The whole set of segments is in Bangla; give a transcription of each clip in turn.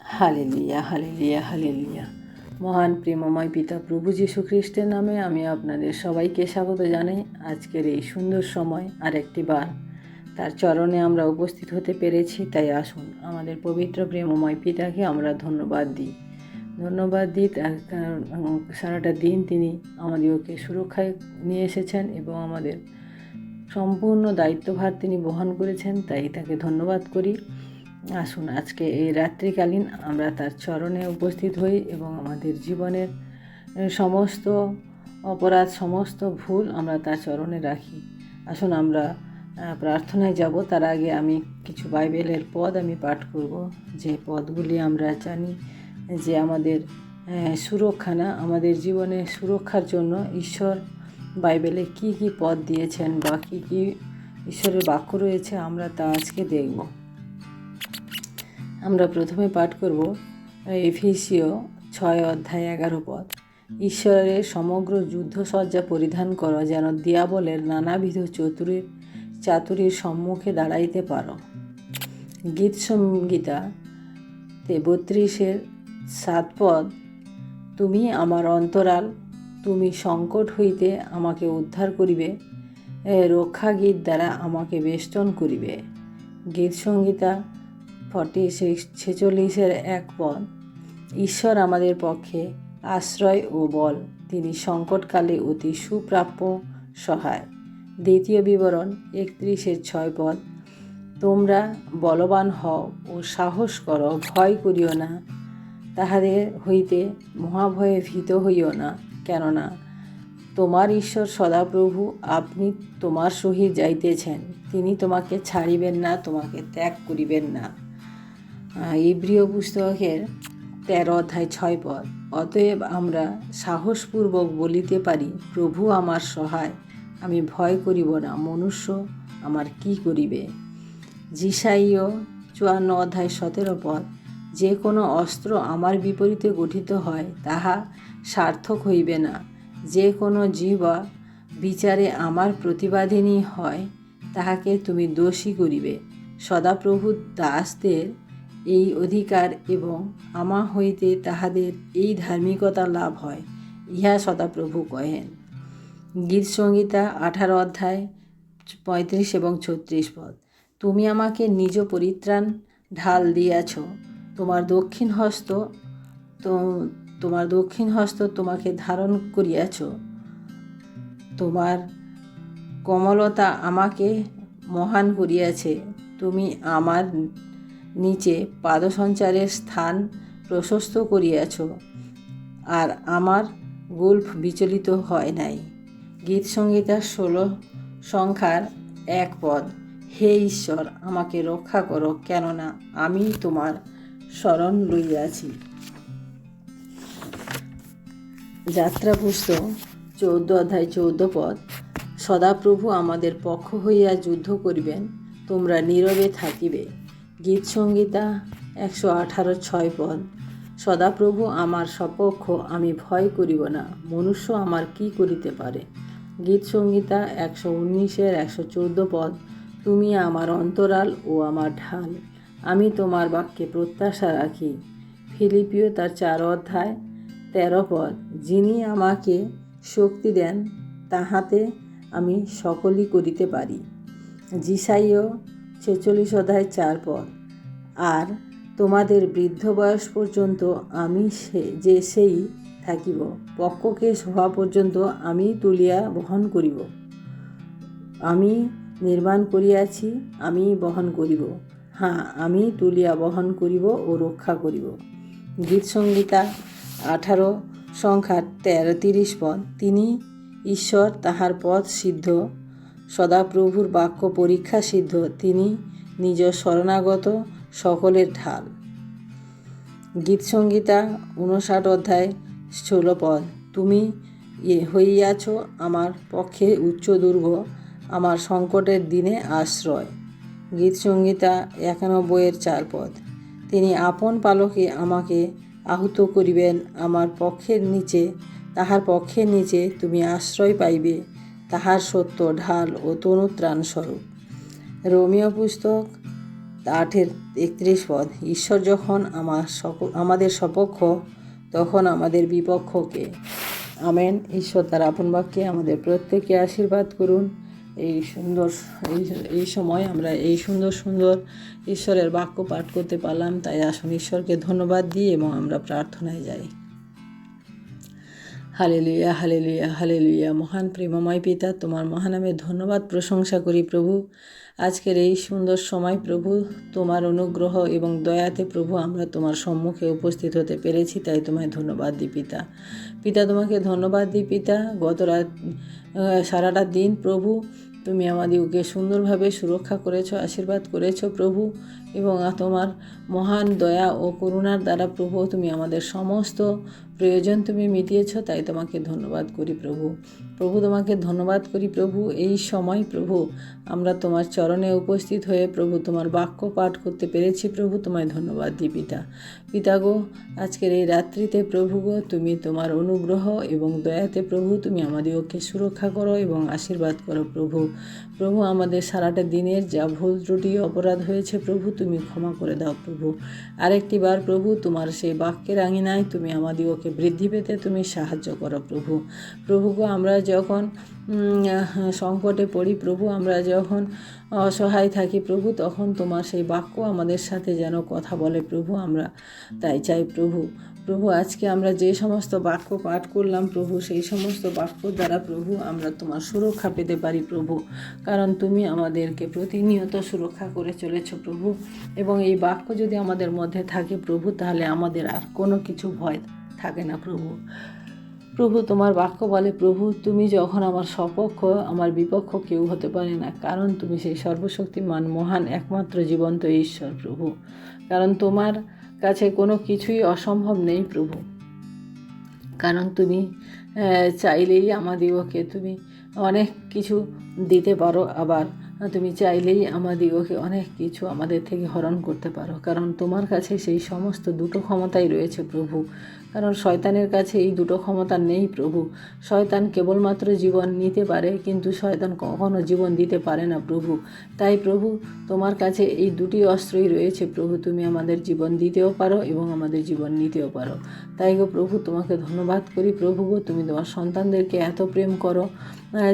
Hallelujah, hallelujah, hallelujah. মহান প্রেমময় পিতা প্রভু যীশু খ্রিস্টের নামে আমি আপনাদের সবাইকে স্বাগত জানাই। আজকের এই সুন্দর সময় আরেকটি বার তার চরণে আমরা উপস্থিত হতে পেরেছি। তাই আসুন আমাদের পবিত্র প্রেমময় পিতাকে আমরা ধন্যবাদ দিই। সারাটা দিন তিনি আমাদেরকে সুরক্ষায় নিয়ে এসেছেন এবং আমাদের সম্পূর্ণ দায়িত্বভার তিনি বহন করেছেন, তাই তাকে ধন্যবাদ করি। আসুন আজকে এই রাত্রিকালীন আমরা তার চরণে উপস্থিত হই এবং আমাদের জীবনের সমস্ত অপরাধ, সমস্ত ভুল আমরা তার চরণে রাখি। আসুন আমরা প্রার্থনায় যাব। তার আগে আমি কিছু বাইবেলের পদ আমি পাঠ করব, যে পদগুলি আমরা জানি যে আমাদের সুরক্ষা না, আমাদের জীবনে সুরক্ষার জন্য ঈশ্বর বাইবেলে কি কি পদ দিয়েছেন বা কী কী ঈশ্বরের বাক্য রয়েছে আমরা তা আজকে দেখব। আমরা প্রথমে পাঠ করব এফেসীয় 6:11 পদ। ঈশ্বরের সমগ্র যুদ্ধসজ্জা পরিধান করো, যেন দিয়াবলের নানাবিধ চাতুরীর সম্মুখে দাঁড়াইতে পারো। গীত সংহিতা 32:7 পদ। তুমি আমার অন্তরাল, তুমি সংকট হইতে আমাকে উদ্ধার করিবে, রক্ষা গীত দ্বারা আমাকে বেষ্টন করিবে। গীত সংহিতা 46:1 পদ। ঈশ্বর আমাদের পক্ষে আশ্রয় ও বল, তিনি সংকটকালে অতি সুপ্রাপ্য সহায়। দ্বিতীয় বিবরণ 31:6 পদ। তোমরা বলবান হও ও সাহস করো, ভয় করিও না, তাহাদের হইতে মহাভয়ে ভীত হইও না, কেননা তোমার ঈশ্বর সদাপ্রভু আপনি তোমার সহিত যাইতেছেন, তিনি তোমাকে ছাড়িবেন না, তোমাকে ত্যাগ করিবেন না। ইব্রিয় পুস্তকের 13:6 পদ। অতএব আমরা সাহসপূর্বক বলিতে পারি, প্রভু আমার সহায়, আমি ভয় করিব না, মনুষ্য আমার কি করিবে। যিশাইয় 54:17 পদ। যে কোনো অস্ত্র আমার বিপরীতে গঠিত হয় তাহা সার্থক হইবে না, যে কোনো জিহ্বা বিচারে আমার প্রতিবাদিনী হয় তাহাকে তুমি দোষী করিবে। সদাপ্রভু দাসদের এই অধিকার এবং আমা হইতে তাহাদের এই ধার্মিকতা লাভ হয়, ইহা সদাপ্রভু কহেন। গীত সংহিতা 18:35 এবং 36 পদ। তুমি আমাকে নিজ পরিত্রাণ ঢাল দিয়াছ, তোমার দক্ষিণ হস্ত তোমাকে ধারণ করিয়াছ, তোমার কোমলতা আমাকে মহান করিয়াছে, তুমি আমার নিচে পাদসঞ্চারের স্থান প্রশস্ত করিয়াছ, আর আমার গুল্ফ বিচলিত হয় নাই। গীত সংহিতা 16:1 পদ। হে ঈশ্বর, আমাকে রক্ষা করো, কেননা আমি তোমার শরণ লইয়াছি। যাত্রা পুস্তক 14:14 পদ। সদাপ্রভু আমাদের পক্ষ হইয়া যুদ্ধ করিবেন, তোমরা নীরবে থাকিবে। গীত সংহিতা 118:6 পদ। সদাপ্রভু আমার সপক্ষ, আমি ভয় করিব না, মনুষ্য আমার কি করিতে পারে। গীত সংহিতা 119:114 পদ। তুমি আমার অন্তরাল ও আমার ঢাল, আমি তোমার বাক্যে প্রত্যাশা রাখি। ফিলিপিও 4:13 পদ। যিনি আমাকে শক্তি দেন, তাহাতে আমি সকলই করিতে পারি। যিশাইয় 46:4 পদ। আর তোমাদের বৃদ্ধ বয়স পর্যন্ত আমি সেই থাকিব, পক্ককে হওয়া পর্যন্ত আমি তুলিয়া বহন করিব। আমি নির্মাণ করিয়াছি, আমি বহন করিব, হ্যাঁ, আমি তুলিয়া বহন করিব ও রক্ষা করিব। গীত সংহিতা 18:30 পদ। তিনি ঈশ্বর, তাহার পথ সিদ্ধ, সদাপ্রভুর বাক্য পরীক্ষা সিদ্ধ, তিনি নিজ শরণাগত সকলের ঢাল। গীত সংহিতা 59:16 পদ। তুমি হইয়াছ আমার পক্ষে উচ্চ দুর্গ, আমার সংকটের দিনে আশ্রয়। গীত সংহিতা 91:4 পদ। তিনি আপন পালকে আমাকে আহত করিবেন, তাহার পক্ষের নিচে তুমি আশ্রয় পাইবে, তাহার সত্য ঢাল ও তনুত্রাণ স্বরূপ। রোমীয় পুস্তক 8:31 ঈশ্বর যখন আমাদের সপক্ষ, তখন আমাদের বিপক্ষ কে? আমেন। ঈশ্বর তার আপন বাক্যে আমাদের প্রত্যেককে আশীর্বাদ করুন। এই সময় আমরা এই সুন্দর সুন্দর ঈশ্বরের বাক্য পাঠ করতে পারলাম, তাই আসুন ঈশ্বরকে ধন্যবাদ দিই এবং আমরা প্রার্থনায় যাই। Hallelujah, hallelujah, hallelujah. মহান প্রেমময় পিতা, তোমার মহানামে ধন্যবাদ প্রশংসা করি প্রভু। আজকের এই সুন্দর সময় প্রভু, তোমার অনুগ্রহ এবং দয়াতে প্রভু আমরা তোমার সম্মুখে উপস্থিত হতে পেরেছি, তাই তোমায় ধন্যবাদ দিই পিতা। পিতা, তোমাকে ধন্যবাদ দিই পিতা। সারাটা দিন প্রভু তুমি আমাদেরকে সুন্দরভাবে সুরক্ষা করেছো, আশীর্বাদ করেছো প্রভু, এবং তোমার মহান দয়া ও করুণার দ্বারা প্রভু তুমি আমাদের সমস্ত প্রয়োজন তুমি মিটিয়েছো, তাই তোমাকে ধন্যবাদ করি প্রভু। প্রভু, তোমাকে ধন্যবাদ করি প্রভু। এই সময় প্রভু আমরা তোমার চরণে উপস্থিত হয়ে প্রভু তোমার বাক্য পাঠ করতে পেরেছি প্রভু, তোমায় ধন্যবাদ দিই পিতা। পিতা গো, আজকের এই রাত্রিতে প্রভু গো, তুমি তোমার অনুগ্রহ এবং দয়াতে প্রভু তুমি আমাদেরকে সুরক্ষা করো এবং আশীর্বাদ করো প্রভু। প্রভু, আমাদের সারাটা দিনের যা ভুল ত্রুটি অপরাধ হয়েছে প্রভু তুমি ক্ষমা করে দাও প্রভু। আরেকটি বার প্রভু তোমার সেই বাক্যের আঙিনায় তুমি আমাদেরকে বৃদ্ধি পেতে তুমি সাহায্য করো প্রভু। প্রভু গো, আমরা যখন সংকটে পড়ি প্রভু, আমরা যখন অসহায় থাকি প্রভু, তখন তোমার সেই বাক্য আমাদের সাথে যেন কথা বলে প্রভু, আমরা তাই চাই প্রভু। প্রভু, আজকে আমরা যে সমস্ত বাক্য পাঠ করলাম প্রভু, সেই সমস্ত বাক্য দ্বারা প্রভু আমরা তোমার সুরক্ষা পেতে পারি প্রভু, কারণ তুমি আমাদেরকে প্রতিনিয়ত সুরক্ষা করে চলেছ প্রভু। এবং এই বাক্য যদি আমাদের মধ্যে থাকে প্রভু, তাহলে আমাদের আর কোনো কিছু ভয় থাকে না প্রভু। প্রভু, তোমার বাক্য বলে প্রভু, তুমি যখন আমার সপক্ষ, আমার বিপক্ষ কেউ হতে পারে না, কারণ তুমি সেই সর্বশক্তিমান মহান একমাত্র জীবন্ত ঈশ্বর প্রভু। কারণ তোমার কাছে কোনো কিছুই অসম্ভব নেই প্রভু, কারণ তুমি চাইলেই আমাদিগকে তুমি অনেক কিছু দিতে পারো, আবার তুমি চাইলেই আমাদিগকে অনেক কিছু আমাদের থেকে হরণ করতে পারো, কারণ তোমার কাছে সেই সমস্ত দুটো ক্ষমতাই রয়েছে প্রভু। কারণ শয়তানের কাছে এই দুটো ক্ষমতা নেই প্রভু। শয়তান কেবলমাত্র জীবন নিতে পারে, কিন্তু শয়তান কখনো জীবন দিতে পারে না প্রভু। তাই প্রভু, তোমার কাছে এই দুটি অস্ত্রই রয়েছে প্রভু। তুমি আমাদের জীবন দিতেও পারো এবং আমাদের জীবন নিতেও পারো। তাই গো প্রভু, তোমাকে ধন্যবাদ করি প্রভু গো। তুমি তোমার সন্তানদেরকে এত প্রেম করো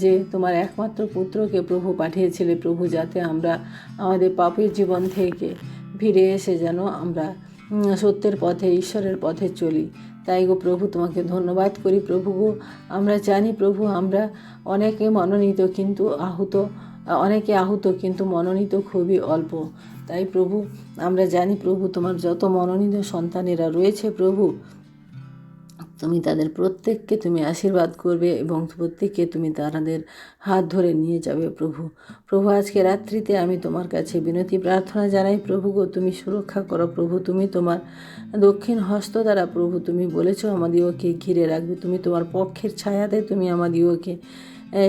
যে তোমার একমাত্র পুত্রকে প্রভু পাঠিয়েছিলে প্রভু, যাতে আমরা আমাদের পাপের জীবন থেকে ফিরে এসে যেন আমরা সত্যের পথে, ঈশ্বরের পথে চলি। তাই গো প্রভু, তোমাকে ধন্যবাদ করি প্রভু গো। আমরা জানি প্রভু, আমরা অনেকে মনোনীত কিন্তু আহুত কিন্তু মনোনীত খুবই অল্প। তাই প্রভু, আমরা জানি প্রভু, তোমার যত মনোনীত সন্তানেরা রয়েছে প্রভু, তুমি তাদের প্রত্যেককে তুমি আশীর্বাদ করবে এবং প্রত্যেককে তুমি তাদের হাত ধরে নিয়ে যাবে প্রভু। প্রভু, আজকে রাত্রিতে আমি তোমার কাছে বিনতি প্রার্থনা জানাই প্রভু গো, তুমি সুরক্ষা করো প্রভু। তুমি তোমার দক্ষিণ হস্ত দ্বারা প্রভু তুমি বলেছো আমাদিগকে ঘিরে রাখবে। তুমি তোমার পক্ষের ছায়াতে তুমি আমাদিগকে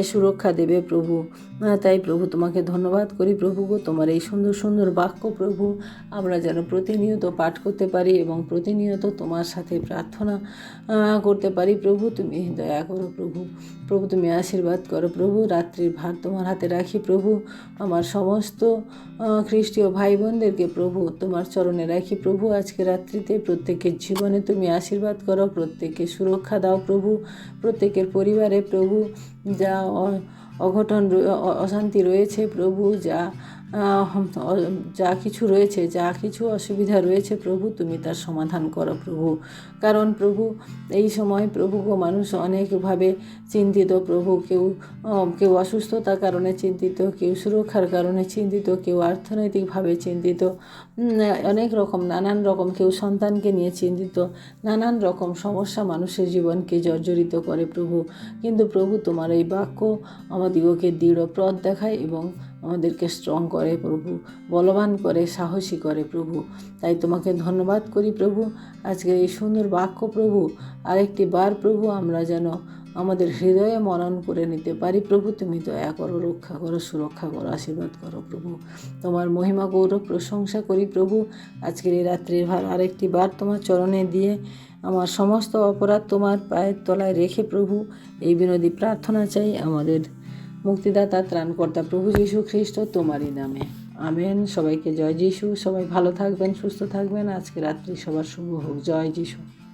সুরক্ষা দেবে প্রভু। তাই প্রভু, তোমাকে ধন্যবাদ করি প্রভু গো। তোমার এই সুন্দর সুন্দর বাক্য প্রভু আমরা যেন প্রতিনিয়ত পাঠ করতে পারি এবং প্রতিনিয়ত তোমার সাথে প্রার্থনা করতে পারি প্রভু। তুমি দয়া করো প্রভু। প্রভু, তুমি আশীর্বাদ করো প্রভু। রাত্রির ভার তোমার হাতে রাখি প্রভু। আমার সমস্ত খ্রিস্টীয় ভাই বোনদেরকে প্রভু তোমার চরণে রাখি প্রভু। আজকে রাত্রিতে প্রত্যেকের জীবনে তুমি আশীর্বাদ করো, প্রত্যেককে সুরক্ষা দাও প্রভু। প্রত্যেকের পরিবারে প্রভু যা অঘটন অশান্তি রয়েছে প্রভু, যা কিছু রয়েছে, যা কিছু অসুবিধা রয়েছে প্রভু, তুমি তার সমাধান করো প্রভু। কারণ প্রভু, এই সময় প্রভু গো, মানুষ অনেকভাবে চিন্তিত প্রভু। কেউ অসুস্থতার কারণে চিন্তিত, কেউ সুরক্ষার কারণে চিন্তিত, কেউ অর্থনৈতিকভাবে চিন্তিত, অনেক রকম নানান রকম, কেউ সন্তানকে নিয়ে চিন্তিত। নানান রকম সমস্যা মানুষের জীবনকে জর্জরিত করে প্রভু। কিন্তু প্রভু, তোমার এই বাক্য আমাদিগকে দৃঢ় পথ দেখায় এবং আমাদেরকে স্ট্রং করে প্রভু, বলবান করে, সাহসী করে প্রভু। তাই তোমাকে ধন্যবাদ করি প্রভু। আজকে এই সুন্দর বাক্য প্রভু আরেকটি বার প্রভু আমরা যেন আমাদের হৃদয়ে মনন করে নিতে পারি প্রভু। তুমি দয়া করো, রক্ষা করো, সুরক্ষা করো, আশীর্বাদ করো প্রভু। তোমার মহিমা গৌরব প্রশংসা করি প্রভু। আজকের এই রাত্রির ভার আরেকটি বার তোমার চরণে দিয়ে আমার সমস্ত অপরাধ তোমার পায়ের তলায় রেখে প্রভু এই বিনতি প্রার্থনা চাই আমাদের মুক্তিদাতা ত্রাণকর্তা প্রভু যীশু খ্রিস্ট তোমারই নামে, আমেন। সবাইকে জয় যিশু। সবাই ভালো থাকবেন, সুস্থ থাকবেন। আজকে রাত্রি সবার শুভ হোক। জয় যিশু।